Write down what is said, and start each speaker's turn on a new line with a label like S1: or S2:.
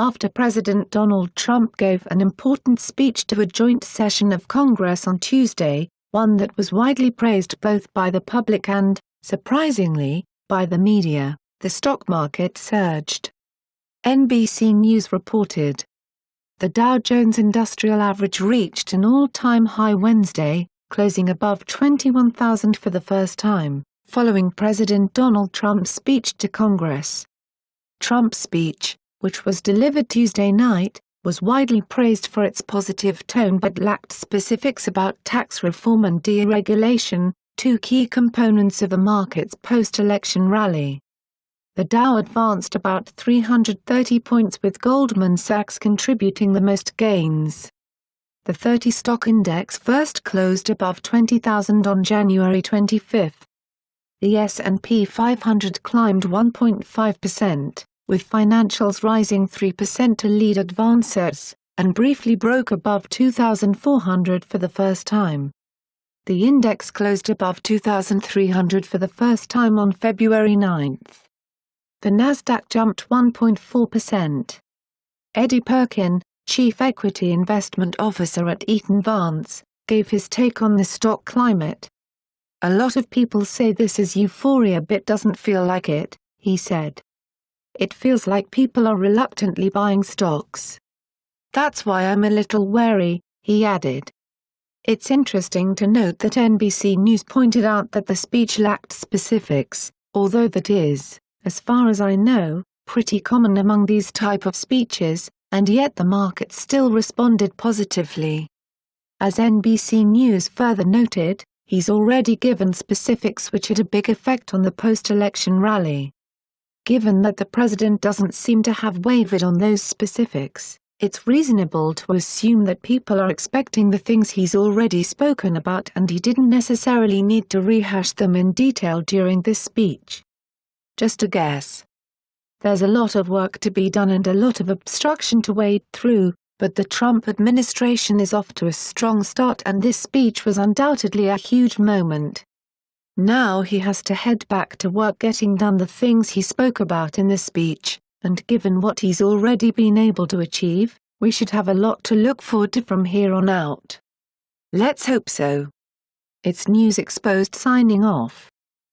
S1: after President Donald Trump gave an important speech to a joint session of Congress on Tuesday, one that was widely praised both by the public and, surprisingly, by the media. The stock market surged. NBC News reported. The Dow Jones Industrial Average reached an all-time high Wednesday, closing above 21,000 for the first time, following President Donald Trump's speech to Congress. Trump's speech, which was delivered Tuesday night, was widely praised for its positive tone but lacked specifics about tax reform and deregulation, two key components of the market's post-election rally. The Dow advanced about 330 points with Goldman Sachs contributing the most gains. The 30-stock index first closed above 20,000 on January 25. The S&P 500 climbed 1.5%, with financials rising 3% to lead advancers, and briefly broke above 2,400 for the first time. The index closed above 2,300 for the first time on February 9. The Nasdaq jumped 1.4%. Eddie Perkin, Chief Equity Investment Officer at Eaton Vance, gave his take on the stock climate. "A lot of people say this is euphoria but doesn't feel like it," he said. "It feels like people are reluctantly buying stocks. That's why I'm a little wary," he added. It's interesting to note that NBC News pointed out that the speech lacked specifics, although that is, as far as I know, pretty common among these type of speeches, and yet the market still responded positively. As NBC News further noted, he's already given specifics which had a big effect on the post-election rally. Given that the president doesn't seem to have wavered on those specifics, it's reasonable to assume that people are expecting the things he's already spoken about and he didn't necessarily need to rehash them in detail during this speech. Just a guess. There's a lot of work to be done and a lot of obstruction to wade through, but the Trump administration is off to a strong start and this speech was undoubtedly a huge moment. Now he has to head back to work getting done the things he spoke about in the speech, and given what he's already been able to achieve, we should have a lot to look forward to from here on out. Let's hope so. It's News Exposed signing off.